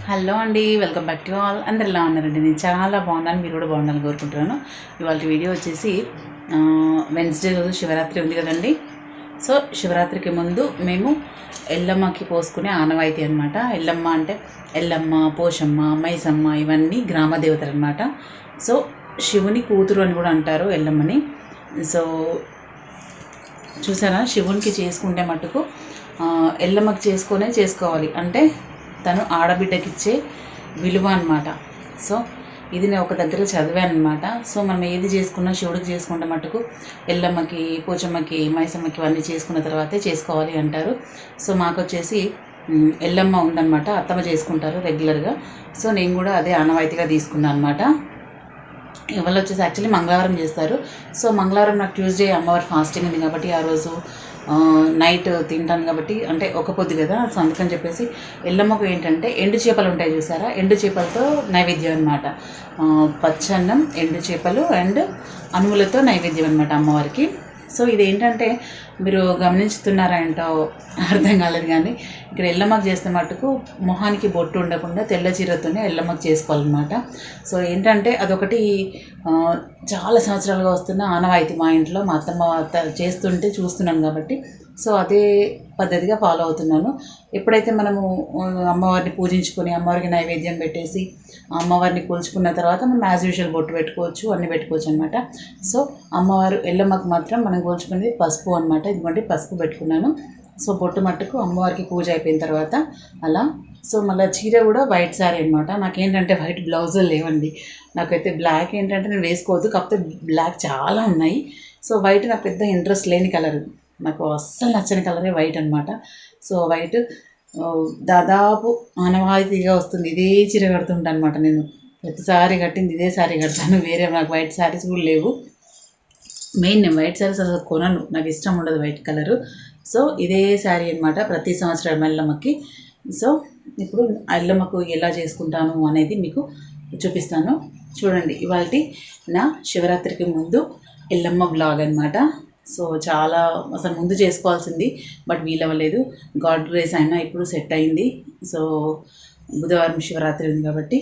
Hello అండి, welcome back to all. అందరు ఎలా ఉన్నారండి? నేను చాలా బాగున్నాను, మీరు కూడా బాగుండాలని కోరుకుంటున్నాను. ఇవాళ వీడియో వచ్చేసి వెన్స్డే రోజు శివరాత్రి ఉంది కదండి. సో శివరాత్రికి ముందు మేము ఎల్లమ్మకి పోసుకునే ఆనవాయితీ అనమాట. ఎల్లమ్మ అంటే ఎల్లమ్మ, పోషమ్మ, మైసమ్మ ఇవన్నీ గ్రామ దేవతలు అనమాట. సో శివుని కూతురు అని కూడా అంటారు ఎల్లమ్మని. సో చూసారా, శివునికి చేసుకుంటే మటుకు ఎల్లమ్మకి చేసుకోవాలి. అంటే తను ఆడబిడ్డకిచ్చే విలువ అనమాట. సో ఇది నేను ఒక దగ్గర చదివాను అనమాట. సో మనం ఏది చేసుకున్నా శివుడికి చేసుకుంటే మటుకు ఎల్లమ్మకి, పోచమ్మకి, మైసమ్మకి ఇవన్నీ చేసుకున్న తర్వాతే చేసుకోవాలి అంటారు. సో మాకు వచ్చేసి ఎల్లమ్మ ఉందన్నమాట, అత్తమ్మ చేసుకుంటారు రెగ్యులర్గా. సో నేను కూడా అదే ఆనవాయితీగా తీసుకున్నాను అనమాట. ఇవాళ వచ్చేసి యాక్చువల్లీ మంగళవారం చేస్తారు. సో మంగళవారం నాకు ట్యూస్డే అమ్మవారి ఫాస్టింగ్ ఉంది కాబట్టి ఆ రోజు నైట్ తింటాను కాబట్టి, అంటే ఒక పొద్దు కదా. సో అందుకని చెప్పేసి ఎల్లమ్మకు ఏంటంటే ఎండు చేపలు ఉంటాయి చూసారా, ఎండు చేపలతో నైవేద్యం అనమాట. పచ్చన్నం, ఎండు చేపలు అండ్ అనుములతో నైవేద్యం అనమాట అమ్మవారికి. సో ఇదేంటంటే మీరు గమనిస్తున్నారా ఏంటో అర్థం కాలేదు, కానీ ఇక్కడ ఎల్లమ్మకు చేస్తే మటుకు మొహానికి బొట్టు ఉండకుండా తెల్ల చీరతోనే ఎల్లమ్మకు చేసుకోవాలన్నమాట. సో ఏంటంటే అదొకటి చాలా సంవత్సరాలుగా వస్తున్న ఆనవాయితీ మా ఇంట్లో. మా అత్తమ్మ చేస్తుంటే చూస్తున్నాను కాబట్టి సో అదే పద్ధతిగా ఫాలో అవుతున్నాను. ఎప్పుడైతే మనము అమ్మవారిని పూజించుకొని అమ్మవారికి నైవేద్యం పెట్టేసి అమ్మవారిని కొలుచుకున్న తర్వాత మనం యాజ్ యూజువల్ బొట్టు పెట్టుకోవచ్చు, అన్నీ పెట్టుకోవచ్చు అనమాట. సో అమ్మవారు ఎల్లమ్మకు మాత్రం మనం కొలుచుకునేది పసుపు అనమాట. ఇదిగోండి పసుపు పెట్టుకున్నాను. సో బొట్టు మట్టుకు అమ్మవారికి పూజ అయిపోయిన తర్వాత అలా. సో మళ్ళీ చీర కూడా వైట్ శారీ అనమాట. నాకేంటంటే వైట్ బ్లౌజులు లేవండి. నాకైతే బ్లాక్ ఏంటంటే నేను వేసుకోవద్దు, కాకపోతే బ్లాక్ చాలా ఉన్నాయి. సో వైట్ నాకు పెద్ద ఇంట్రెస్ట్ లేని కలర్, నాకు అస్సలు నచ్చని కలరే వైట్ అనమాట. సో వైట్ దాదాపు ఆనవాయితీగా వస్తుంది. ఇదే చీర కడుతుంటాను అనమాట. నేను ప్రతిసారి కట్టింది ఇదే శారీ కడతాను, వేరే నాకు వైట్ శారీస్ కూడా లేవు. మెయిన్ నేను వైట్ శారీస్ అసలు కొనను, నాకు ఇష్టం ఉండదు వైట్ కలరు. సో ఇదే శారీ అనమాట ప్రతి సంవత్సరం ఎల్లమ్మకి. సో ఇప్పుడు ఎల్లమ్మకు ఎలా చేసుకుంటాను అనేది మీకు చూపిస్తాను, చూడండి. ఇవాళ నా శివరాత్రికి ముందు ఎల్లమ్మ బ్లాగ్ అనమాట. సో చాలా అసలు ముందు చేసుకోవాల్సింది, బట్ వీలవ్వలేదు. గాడ్ గ్రేస్ అయినా ఇప్పుడు సెట్ అయింది. సో బుధవారం శివరాత్రి ఉంది కాబట్టి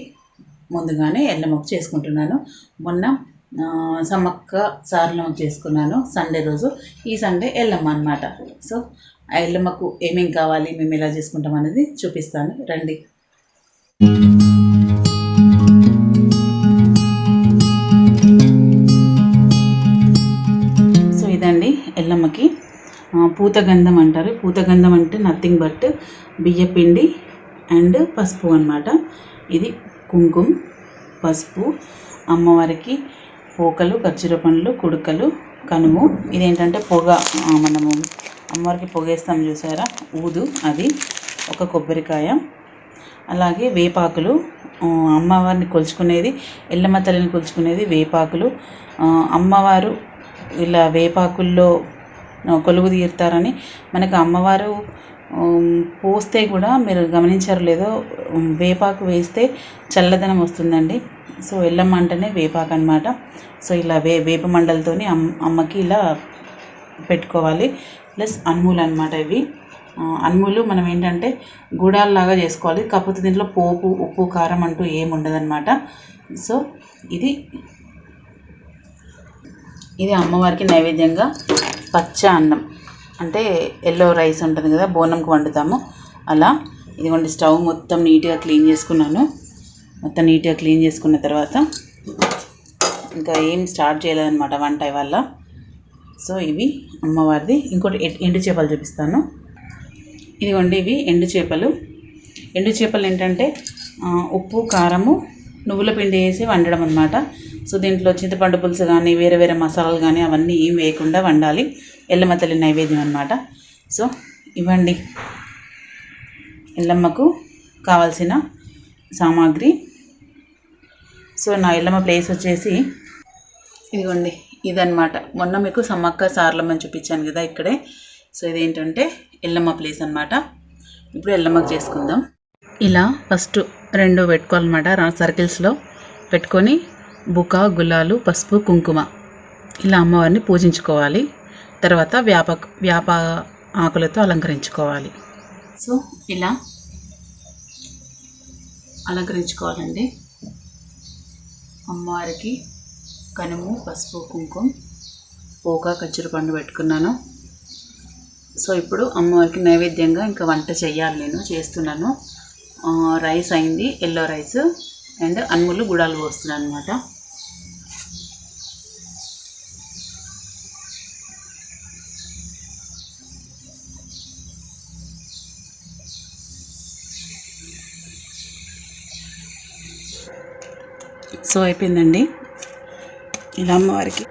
ముందుగానే ఎల్లమ్మకు చేసుకుంటున్నాను. మొన్న సమ్మక్క సారలమ్మకు చేసుకున్నాను సండే రోజు. ఈ సండే ఎల్లమ్మ అనమాట. సో ఆ ఎల్లమ్మకు ఏమేమి కావాలి, మేము ఎలా చేసుకుంటాం అనేది చూపిస్తాను, రండి. సో ఇదండి ఎల్లమ్మకి పూతగంధం అంటారు. పూతగంధం అంటే నథింగ్ బట్ బియ్యపిండి అండ్ పసుపు అనమాట. ఇది కుంకుమ, పసుపు, అమ్మవారికి పోకలు, ఖర్జూర పండ్లు, కుడుకలు, కనుము. ఇదేంటంటే పొగ, మనము అమ్మవారికి పొగేస్తాం చూసారా, ఊదు, అది ఒక కొబ్బరికాయ, అలాగే వేపాకులు. అమ్మవారిని కొలుచుకునేది, ఎల్లమ్మ తల్లిని కొలుచుకునేది వేపాకులు. అమ్మవారు ఇలా వేపాకుల్లో కొలువు తీరుతారని మనకు అమ్మవారు పోస్తే కూడా, మీరు గమనించారు లేదో, వేపాకు వేస్తే చల్లదనం వస్తుందండి. సో ఎల్లమ్మ అంటేనే వేపాకు అనమాట. సో ఇలా వేప మండలతోని అమ్మకి ఇలా పెట్టుకోవాలి. ప్లస్ అనుములు అనమాట. ఇవి అనుములు మనం ఏంటంటే గుడాల్లాగా చేసుకోవాలి, కాకపోతే దీంట్లో పోపు, ఉప్పు, కారం అంటూ ఏమి ఉండదన్నమాట. సో ఇది అమ్మవారికి నైవేద్యంగా పచ్చ అన్నం, అంటే ఎల్లో రైస్ ఉంటుంది కదా, బోనంకు వండుతాము అలా. ఇదిగోండి స్టవ్ మొత్తం నీట్గా క్లీన్ చేసుకున్నాను. మొత్తం నీట్గా క్లీన్ చేసుకున్న తర్వాత ఇంకా ఏం స్టార్ట్ చేయలేదన్నమాట వంట ఇవాళ. సో ఇవి అమ్మవారిది. ఇంకోటి ఎండు చేపలు చూపిస్తాను. ఇదిగోండి ఇవి ఎండు చేపలు. ఎండు చేపలు ఏంటంటే ఉప్పు, కారము, నువ్వుల పిండి వేసి వండడం అనమాట. సో దీంట్లో చింతపండు పులుసు కానీ వేరే వేరే మసాలాలు కానీ అవన్నీ ఏం వేయకుండా వండాలి. ఎల్లమ్మ తల్లి నైవేద్యం అనమాట. సో ఇవ్వండి ఎల్లమ్మకు కావాల్సిన సామాగ్రి. సో నా ఎల్లమ్మ ప్లేస్ వచ్చేసి ఇదిగోండి ఇదన్నమాట. మొన్న మీకు సమ్మక్క సారలమ్మని చూపించాను కదా ఇక్కడే. సో ఇదేంటంటే ఎల్లమ్మ ప్లేస్ అనమాట. ఇప్పుడు ఎల్లమ్మకు చేసుకుందాం. ఇలా ఫస్ట్ 2 పెట్టుకోవాలన్నమాట, సర్కిల్స్లో పెట్టుకొని బుక, గులాలు, పసుపు, కుంకుమ ఇలా అమ్మవారిని పూజించుకోవాలి. తర్వాత వేప ఆకులతో అలంకరించుకోవాలి. సో ఇలా అలంకరించుకోవాలండి. అమ్మవారికి కనుము, పసుపు, కుంకుమ, పోక, ఖర్జూర పండు పెట్టుకున్నాను. సో ఇప్పుడు అమ్మవారికి నైవేద్యంగా ఇంకా వంట చేయాలి. నేను చేస్తున్నాను. రైస్ అయింది, ఎల్లో రైస్ అండ్ అన్ములు గుడాలు పోస్తున్నాను అనమాట. సో అయిపోయిందండి. ఇలా అమ్మవారికి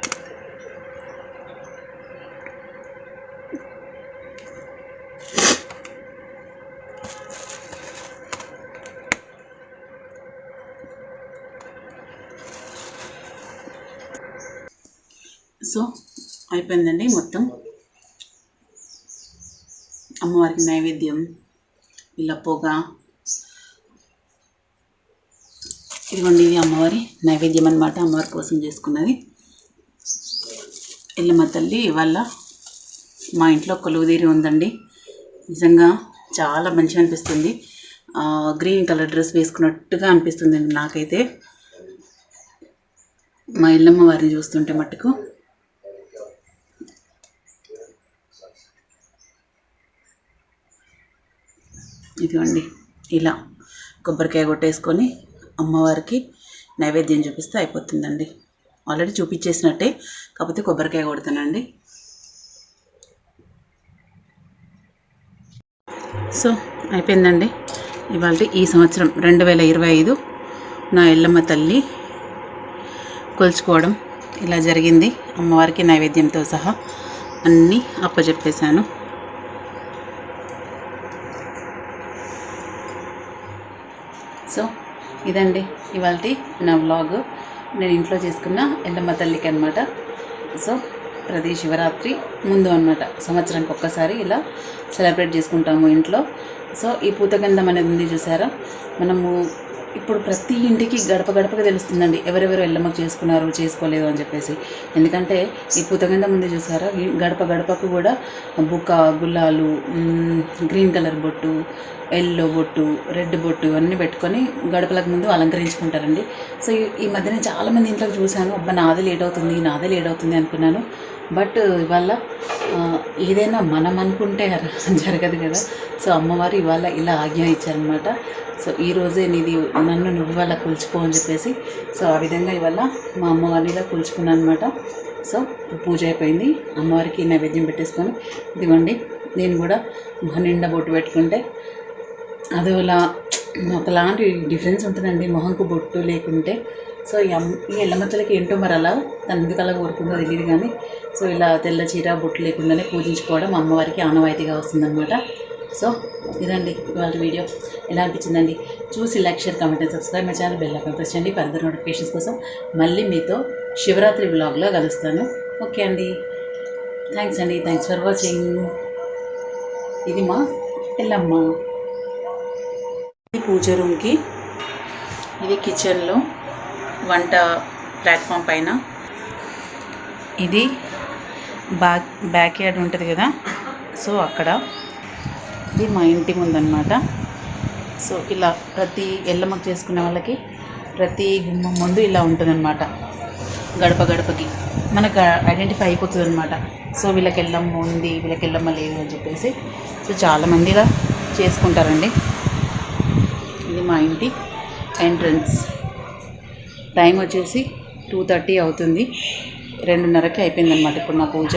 సో అయిపోయిందండి మొత్తం. అమ్మవారికి నైవేద్యం ఇలా పొగ, ఇదిగోండి ఇది అమ్మవారి నైవేద్యం అన్నమాట. అమ్మవారి కోసం చేసుకున్నది. ఎల్లమ్మ తల్లి ఇవాళ మా ఇంట్లో కొలువుదీరి ఉందండి. నిజంగా చాలా మంచిగా అనిపిస్తుంది. గ్రీన్ కలర్ డ్రెస్ వేసుకున్నట్టుగా అనిపిస్తుంది నాకైతే మా ఎల్లమ్మ వారిని చూస్తుంటే మట్టుకు. ఇదిగోండి ఇలా కొబ్బరికాయ కొట్టేసుకొని అమ్మవారికి నైవేద్యం చూపిస్తే అయిపోతుందండి. ఆల్రెడీ చూపించేసినట్టే, కాకపోతే కొబ్బరికాయ కొడతానండి. సో అయిపోయిందండి. ఇవాళ ఈ సంవత్సరం 2025 నా ఎల్లమ్మ తల్లి కొలుచుకోవడం ఇలా జరిగింది. అమ్మవారికి నైవేద్యంతో సహా అన్నీ అప్పచెప్పేశాను. సో ఇదండి ఇవాళ నా వ్లాగ్. నేను ఇంట్లో చేసుకున్న ఎల్లమ్మ తల్లికి అనమాట. సో ప్రతి శివరాత్రి ముందు అనమాట, సంవత్సరానికి ఒక్కసారి ఇలా సెలబ్రేట్ చేసుకుంటాము ఇంట్లో. సో ఈ పూతగంధం అనేది ఉంది చూసారా, మనము ఇప్పుడు ప్రతి ఇంటికి గడప గడపగా తెలుస్తుందండి ఎవరెవరు ఎల్లమ్మకు చేసుకున్నారు చేసుకోలేదు అని చెప్పేసి. ఎందుకంటే ఈ పూతగంధం ఉంది చూసారా, గడప గడపకు కూడా బుక్క, గుల్లాలు, గ్రీన్ కలర్ బొట్టు, ఎల్లో బొట్టు, రెడ్ బొట్టు ఇవన్నీ పెట్టుకొని గడపలకు ముందు అలంకరించుకుంటారండి. సో ఈ మధ్యన చాలామంది ఇంట్లోకి చూశాను, అబ్బా నాదే లేట్ అవుతుంది అనుకున్నాను. బట్ ఇవాళ ఏదైనా మనం అనుకుంటే జరగదు కదా. సో అమ్మవారు ఇవాళ ఇలా ఆజ్ఞ ఇచ్చారనమాట. సో ఈరోజే నన్ను నువ్వు ఇవాళ కొలుచుకో అని చెప్పేసి. సో ఆ విధంగా ఇవాళ మా అమ్మవారిని ఇలా కొలుచుకున్నాను అనమాట. సో పూజ అయిపోయింది. అమ్మవారికి నైవేద్యం పెట్టేసుకొని ఇదిగోండి నేను కూడా మొహం నిండా బొట్టు పెట్టుకుంటే అది ఒకలాంటి డిఫరెన్స్ ఉంటుందండి మొహంకు బొట్టు లేకుంటే. సో ఈ ఎల్లమ్మ తల్లికి ఏంటో మరి అలా తను ఎందుకు అలా కోరుకుందో తెలియదు కానీ, సో ఇలా తెల్ల చీర బొట్టు లేకుండానే పూజించుకోవడం అమ్మవారికి ఆనవాయితీగా వస్తుందన్నమాట. సో ఇదండి ఇవాళ వీడియో. ఎలా అనిపించిందండి? చూసి like, share, comment and subscribe my channel, bell icon press చేయండి ఫర్దర్ నోటిఫికేషన్స్ కోసం. మళ్ళీ మీతో శివరాత్రి వ్లాగ్లో కలుస్తాను. ఓకే అండి, థ్యాంక్స్ అండి, థ్యాంక్స్ ఫర్ వాచింగ్. ఇది మా ఎల్లమ్మ. ఇది పూజ రూమ్కి, ఇది కిచెన్లో వంట ప్లాట్ఫామ్ పైన, ఇది బ్యాక్ యార్డ్ ఉంటుంది కదా, సో అక్కడ, ఇది మా ఇంటి ముందన్నమాట. సో ఇలా ప్రతి ఎల్లమ్మకు చేసుకునే వాళ్ళకి ప్రతి గుమ్మం ముందు ఇలా ఉంటుందన్నమాట. గడప గడపకి మనకు ఐడెంటిఫై అయిపోతుంది అనమాట. సో వీళ్ళకి ఎల్లమ్మ ఉంది, వీళ్ళకి ఎల్లమ్మ లేదు అని చెప్పేసి. సో చాలామంది ఇలా చేసుకుంటారండి. ఇది మా ఇంటి ఎంట్రన్స్. టైం వచ్చేసి 2:30 అవుతుంది. 2:30కి అయిపోయిందనమాట ఇప్పుడు నా పూజ.